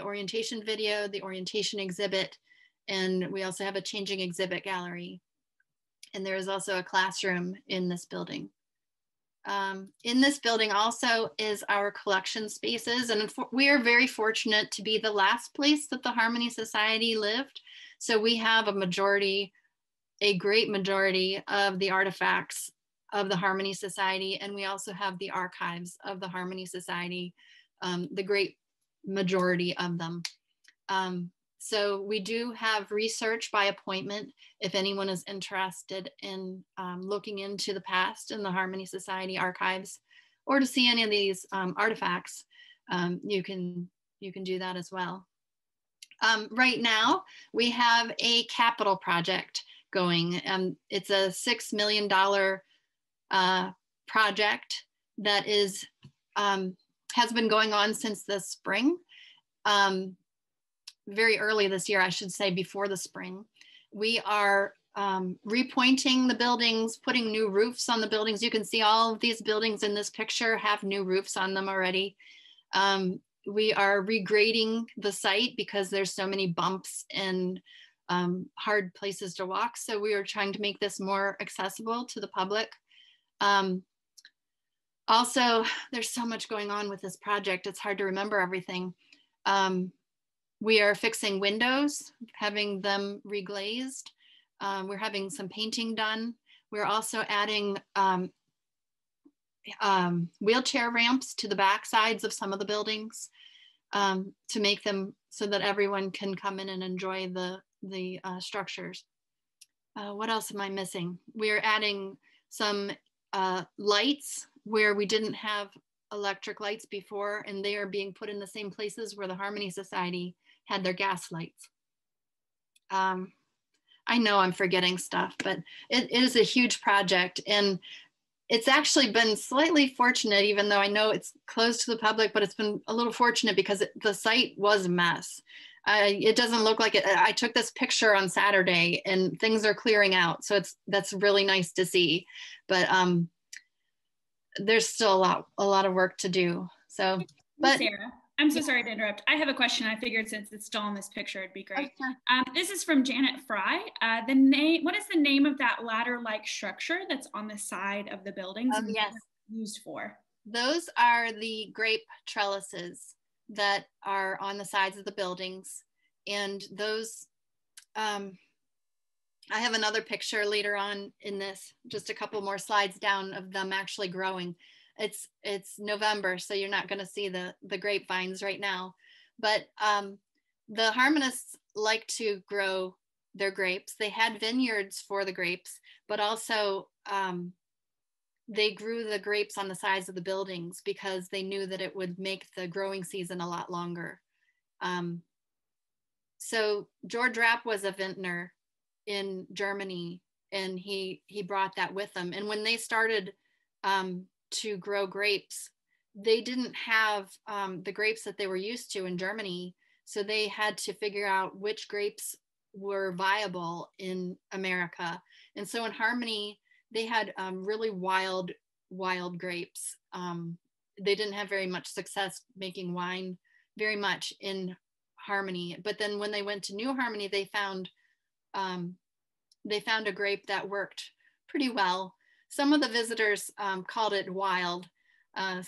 orientation video, the orientation exhibit, and we also have a changing exhibit gallery. And there is also a classroom in this building. In this building also is our collection spaces, and we are very fortunate to be the last place that the Harmony Society lived. So we have a great majority of the artifacts of the Harmony Society, and we also have the archives of the Harmony Society, the great majority of them. So we do have research by appointment if anyone is interested in looking into the past in the Harmony Society archives, or to see any of these artifacts, you can do that as well. Right now, we have a capital project going. It's a $6 million project that is has been going on since the spring. Very early this year, I should say, before the spring. We are repointing the buildings, putting new roofs on the buildings. You can see all of these buildings in this picture have new roofs on them already. We are regrading the site because there's so many bumps and hard places to walk. So we are trying to make this more accessible to the public. Also, there's so much going on with this project. It's hard to remember everything. We are fixing windows, having them reglazed. We're having some painting done. We're also adding wheelchair ramps to the back sides of some of the buildings to make them so that everyone can come in and enjoy the structures. What else am I missing? We're adding some lights where we didn't have electric lights before, and they are being put in the same places where the Harmony Society had their gas lights. I know I'm forgetting stuff, but it is a huge project, and it's actually been slightly fortunate, even though I know it's closed to the public, but it's been a little fortunate because the site was a mess. It doesn't look like it. I took this picture on Saturday and things are clearing out. So that's really nice to see, but there's still a lot of work to do. So, but Sarah, I'm so sorry to interrupt. I have a question. I figured since it's still in this picture, it'd be great. Okay. This is from Janet Fry. What is the name of that ladder-like structure that's on the side of the buildings? Oh, yes. Used for? Those are the grape trellises that are on the sides of the buildings. And those, I have another picture later on in this, just a couple more slides down of them actually growing. It's November, so you're not gonna see the grapevines right now. But the Harmonists like to grow their grapes. They had vineyards for the grapes, but also they grew the grapes on the sides of the buildings because they knew that it would make the growing season a lot longer. So George Rapp was a vintner in Germany, and he brought that with him. And when they started to grow grapes, they didn't have the grapes that they were used to in Germany. So they had to figure out which grapes were viable in America. And so in Harmony, they had really wild grapes. They didn't have very much success making wine very much in Harmony. But then when they went to New Harmony, they found a grape that worked pretty well. Some of the visitors called it wild. But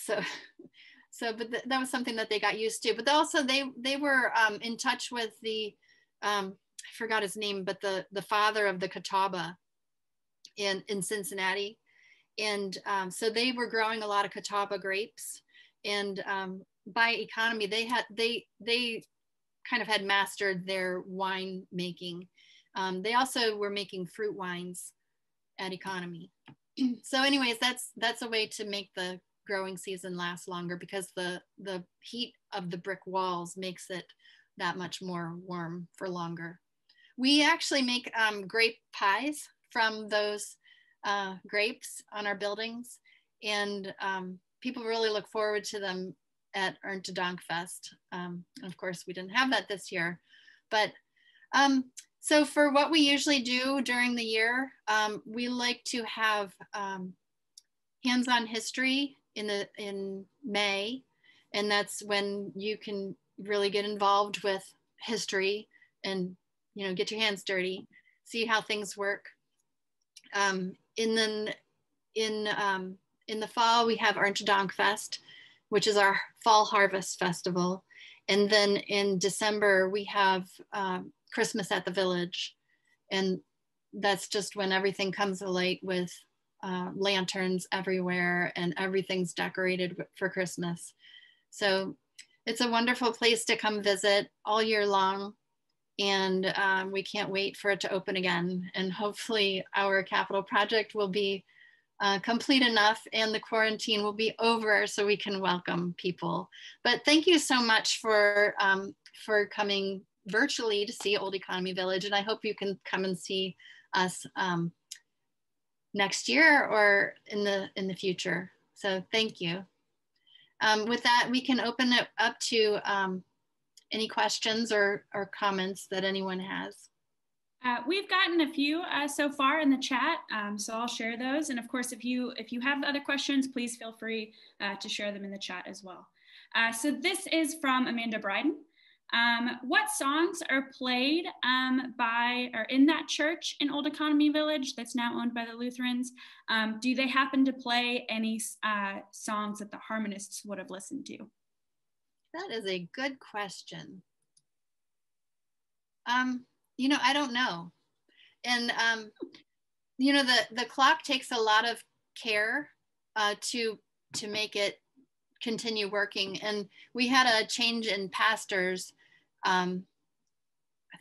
that was something that they got used to. But also they were in touch with the, I forgot his name, but the father of the Catawba in Cincinnati. And so they were growing a lot of Catawba grapes. And by economy, they kind of had mastered their wine making. They also were making fruit wines at economy. So anyways, that's a way to make the growing season last longer, because the heat of the brick walls makes it that much more warm for longer. We actually make grape pies from those grapes on our buildings, and people really look forward to them at Erntedankfest. And of course, we didn't have that this year, but so for what we usually do during the year, we like to have hands-on history in May, and that's when you can really get involved with history and get your hands dirty, see how things work. And then in the fall, we have Erntedankfest, which is our fall harvest festival. And then in December, we have Christmas at the Village. And that's just when everything comes alight with lanterns everywhere and everything's decorated for Christmas. So it's a wonderful place to come visit all year long. And we can't wait for it to open again. And hopefully our capital project will be complete enough and the quarantine will be over so we can welcome people. But thank you so much for coming virtually to see Old Economy Village. And I hope you can come and see us next year or in the future. So thank you. With that, we can open it up to any questions or comments that anyone has. We've gotten a few so far in the chat, so I'll share those. And of course, if you have other questions, please feel free to share them in the chat as well. So this is from Amanda Bryden. What songs are played in that church in Old Economy Village that's now owned by the Lutherans? Do they happen to play any songs that the Harmonists would have listened to? That is a good question. I don't know. And, the clock takes a lot of care to make it continue working. And we had a change in pastors, I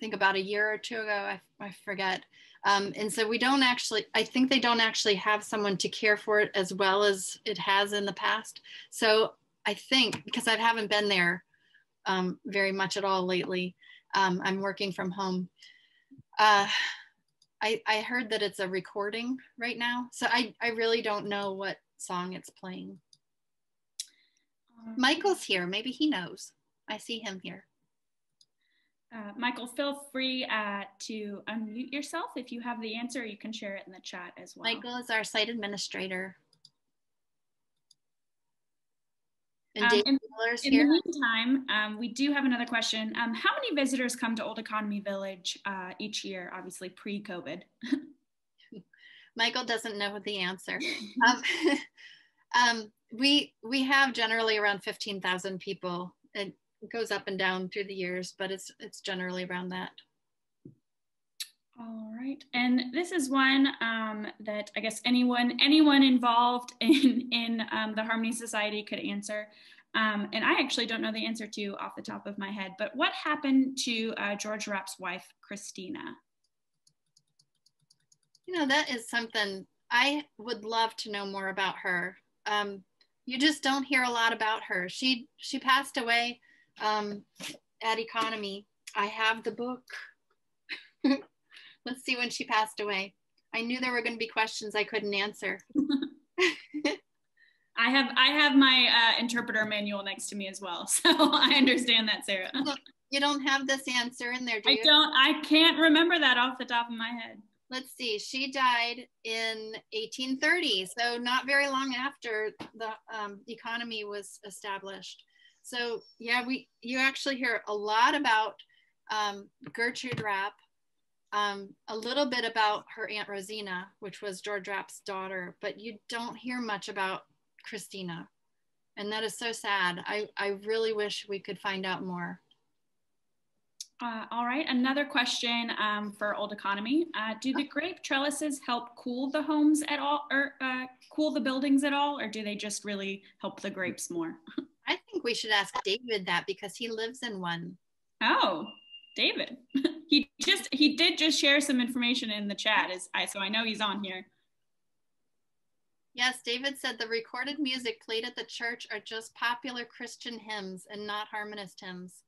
think about a year or two ago, I forget. And so we don't actually, I think they don't actually have someone to care for it as well as it has in the past. So I think, because I haven't been there very much at all lately, I'm working from home. I heard that it's a recording right now. So I really don't know what song it's playing. Michael's here, maybe he knows. I see him here. Michael, feel free to unmute yourself. If you have the answer, you can share it in the chat as well. Michael is our site administrator. And in here. the meantime, we do have another question. How many visitors come to Old Economy Village each year, obviously pre-COVID? Michael doesn't know the answer. We have generally around 15,000 people. It goes up and down through the years, but it's generally around that. All right, and this is one that I guess anyone involved in the Harmony Society could answer. And I actually don't know the answer to off the top of my head, but what happened to George Rapp's wife, Christina? You know, that is something I would love to know more about her. You just don't hear a lot about her. She passed away at Economy. I have the book. Let's see when she passed away. I knew there were going to be questions I couldn't answer. I have my interpreter manual next to me as well, so I understand that, Sarah. You don't have this answer in there, do you? I can't remember that off the top of my head. Let's see, she died in 1830, so not very long after the Economy was established. So yeah, you actually hear a lot about Gertrude Rapp, a little bit about her Aunt Rosina, which was George Rapp's daughter, but you don't hear much about Christina. And that is so sad. I really wish we could find out more. All right, another question for Old Economy. Do the grape trellises help cool the homes at all, or cool the buildings at all, or do they just really help the grapes more? I think we should ask David that because he lives in one. Oh, David. He did just share some information in the chat, so I know he's on here. Yes, David said the recorded music played at the church are just popular Christian hymns and not Harmonist hymns.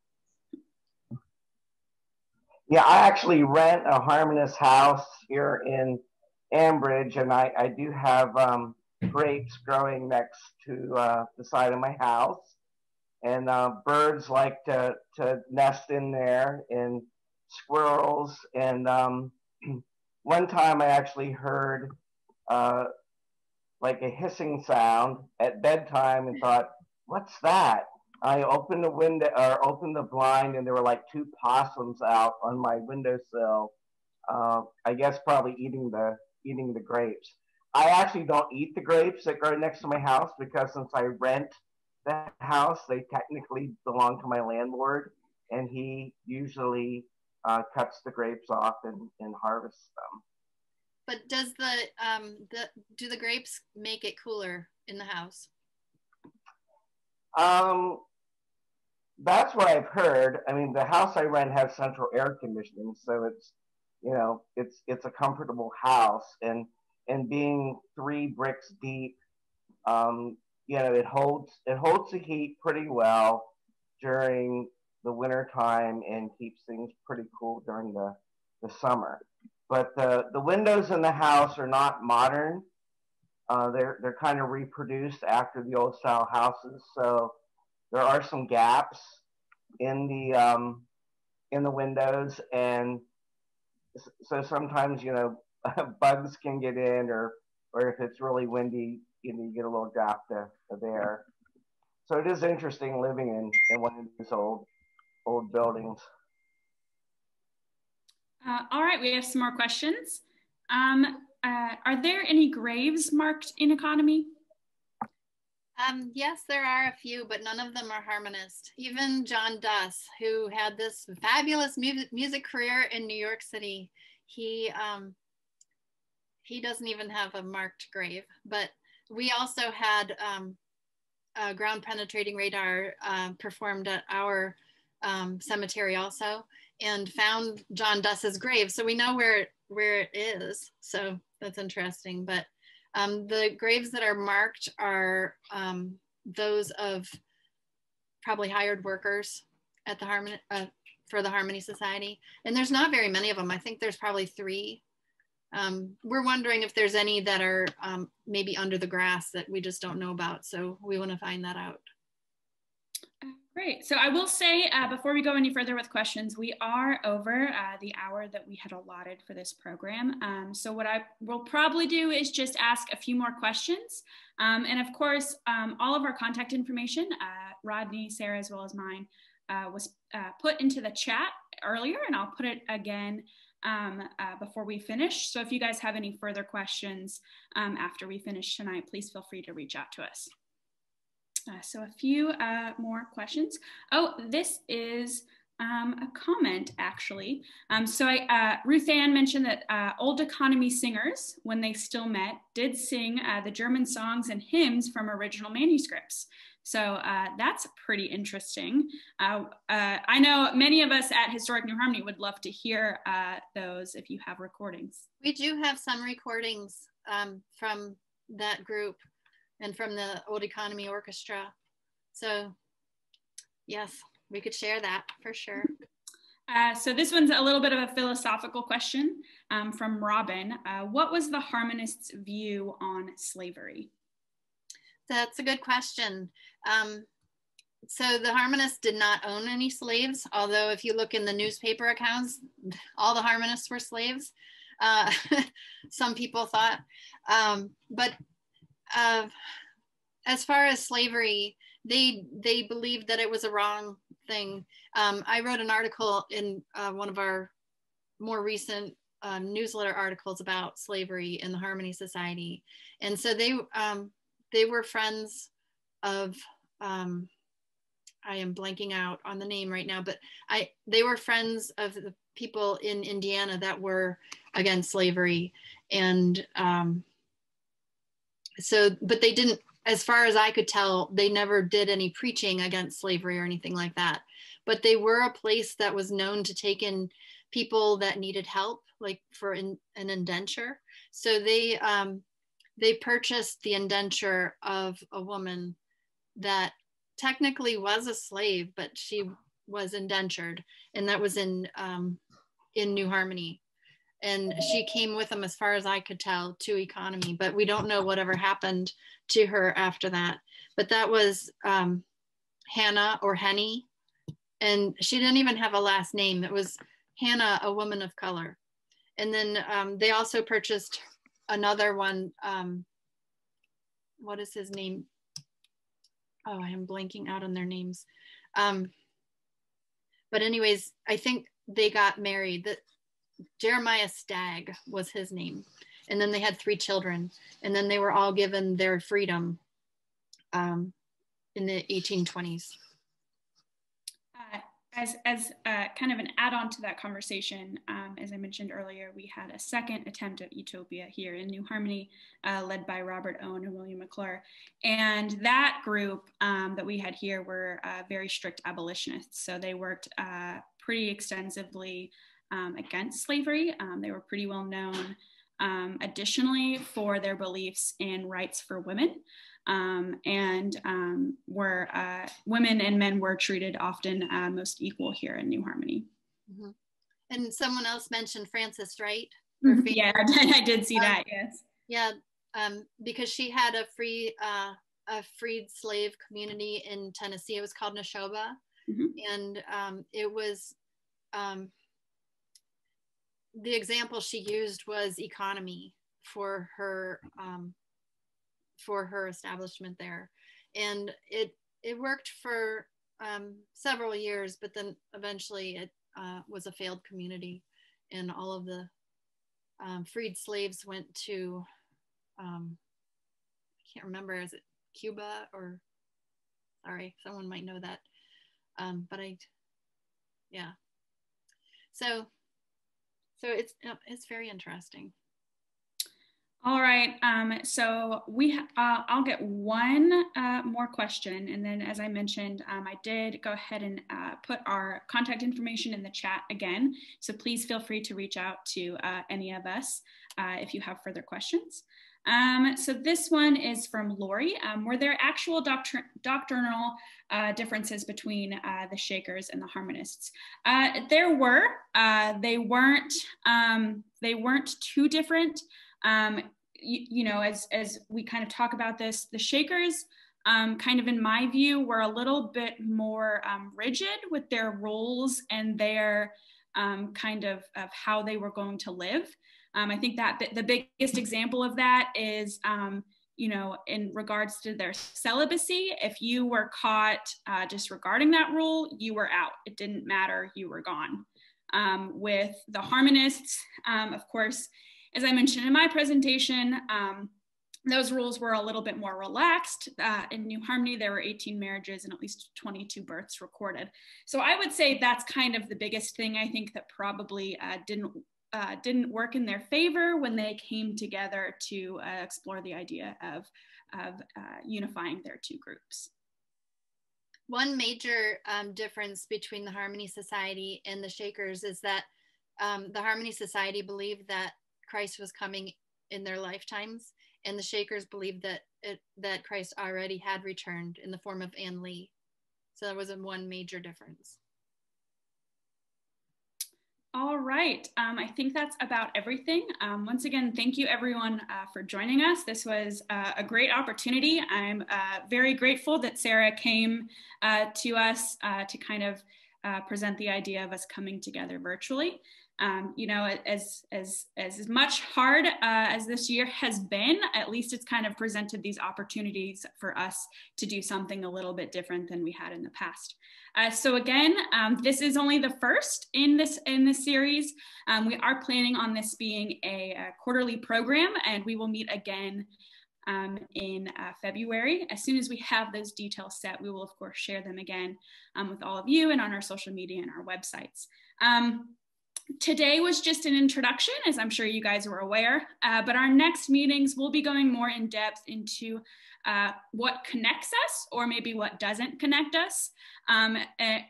Yeah, I actually rent a Harmonist house here in Ambridge, and I do have grapes growing next to the side of my house. And birds like to nest in there, and squirrels. And one time I actually heard like a hissing sound at bedtime and thought, what's that? I opened the window or opened the blind, and there were like 2 possums out on my windowsill. I guess probably eating the grapes. I actually don't eat the grapes that grow next to my house because since I rent the house, they technically belong to my landlord, and he usually cuts the grapes off and harvests them. But does do the grapes make it cooler in the house? That's what I've heard. I mean, the house I rent has central air conditioning, so it's, you know, it's a comfortable house, and being 3 bricks deep, you know, it holds the heat pretty well during the winter time and keeps things pretty cool during the summer. But the windows in the house are not modern. They're kind of reproduced after the old style houses, so there are some gaps in the windows, and so sometimes, you know, bugs can get in, or if it's really windy, you know, you get a little draft of air. So it is interesting living in one of these old buildings. All right, we have some more questions. Are there any graves marked in Economy? Yes, there are a few, but none of them are Harmonist. Even John Duss, who had this fabulous music career in New York City, he doesn't even have a marked grave. But We also had a ground penetrating radar performed at our cemetery also, and found John Duss's grave. So we know where it is. So that's interesting. But the graves that are marked are those of probably hired workers at the for the Harmony Society. And there's not very many of them. I think there's probably 3. We're wondering if there's any that are maybe under the grass that we just don't know about. So we want to find that out. Great. So I will say before we go any further with questions, we are over the hour that we had allotted for this program. So what I will probably do is just ask a few more questions. And of course, all of our contact information, Rodney, Sarah, as well as mine, was put into the chat earlier, and I'll put it again before we finish. So if you guys have any further questions after we finish tonight, please feel free to reach out to us. So a few more questions. Oh, this is a comment, actually. Ruth Ann mentioned that old economy singers, when they still met, did sing the German songs and hymns from original manuscripts. So that's pretty interesting. I know many of us at Historic New Harmony would love to hear those if you have recordings. We do have some recordings from that group and from the Old Economy Orchestra. So yes, we could share that for sure. So this one's a little bit of a philosophical question from Robin. What was the Harmonists' view on slavery? That's a good question. So the Harmonists did not own any slaves, although if you look in the newspaper accounts, all the Harmonists were slaves. Some people thought. But as far as slavery, they believed that it was a wrong thing. I wrote an article in one of our more recent newsletter articles about slavery in the Harmony Society. And so they were friends of, I am blanking out on the name right now, but they were friends of the people in Indiana that were against slavery. And but they didn't, as far as I could tell, they never did any preaching against slavery or anything like that. But they were a place that was known to take in people that needed help, like for an indenture. So they purchased the indenture of a woman that technically was a slave, but she was indentured, and that was in New Harmony. And she came with them, as far as I could tell, to Economy, but we don't know whatever happened to her after that. But that was Hannah or Henny, and she didn't even have a last name. It was Hannah, a woman of color. And then they also purchased another one. What is his name? Oh, I am blanking out on their names. But anyways, I think they got married. Jeremiah Stagg was his name. And then they had 3 children. And then they were all given their freedom in the 1820s. As kind of an add-on to that conversation, as I mentioned earlier, we had a second attempt at Utopia here in New Harmony, led by Robert Owen and William McClure. And that group that we had here were very strict abolitionists. So they worked pretty extensively against slavery. They were pretty well known additionally for their beliefs in rights for women. Where women and men were treated often most equal here in New Harmony. Mm-hmm. And someone else mentioned Frances Wright. Yeah, I did see that, yes. Yeah, because she had a freed slave community in Tennessee. It was called Neshoba. Mm-hmm. And it was, the example she used was Economy for her establishment there. And it worked for several years, but then eventually it was a failed community, and all of the freed slaves went to, I can't remember, is it Cuba or, sorry, someone might know that. But yeah. So it's very interesting. All right, so I'll get one more question, and then as I mentioned, I did go ahead and put our contact information in the chat again, so please feel free to reach out to any of us if you have further questions. So this one is from Lori. Were there actual doctrinal differences between the Shakers and the Harmonists? There were. They weren't too different. You know, as we kind of talk about this, the Shakers, kind of in my view, were a little bit more rigid with their rules and their kind of how they were going to live. I think that the biggest example of that is, you know, in regards to their celibacy. If you were caught disregarding that rule, you were out. It didn't matter, you were gone. With the Harmonists, of course, as I mentioned in my presentation, those rules were a little bit more relaxed. In New Harmony, there were 18 marriages and at least 22 births recorded. So I would say that's kind of the biggest thing I think that probably didn't work in their favor when they came together to explore the idea of unifying their two groups. One major difference between the Harmony Society and the Shakers is that the Harmony Society believed that Christ was coming in their lifetimes, and the Shakers believed that Christ already had returned in the form of Ann Lee. So that was one major difference. All right, I think that's about everything. Once again, thank you everyone for joining us. This was a great opportunity. I'm very grateful that Sarah came to us to kind of present the idea of us coming together virtually. You know, as much hard as this year has been, at least it's kind of presented these opportunities for us to do something a little bit different than we had in the past. So again, this is only the first in this series. We are planning on this being a quarterly program, and we will meet again in February. As soon as we have those details set, we will of course share them again with all of you and on our social media and our websites. Today was just an introduction, as I'm sure you guys were aware, but our next meetings will be going more in depth into what connects us or maybe what doesn't connect us,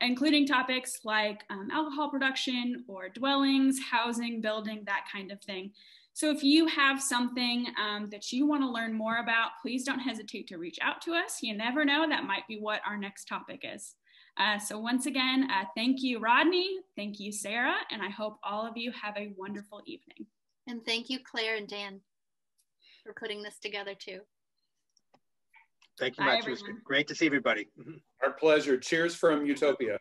including topics like alcohol production or dwellings, housing, building, that kind of thing. So if you have something that you want to learn more about, please don't hesitate to reach out to us. You never know, that might be what our next topic is. So once again, thank you, Rodney. Thank you, Sarah. And I hope all of you have a wonderful evening. And thank you, Claire and Dan, for putting this together too. Thank you much. It was great to see everybody. Our pleasure. Cheers from Utopia.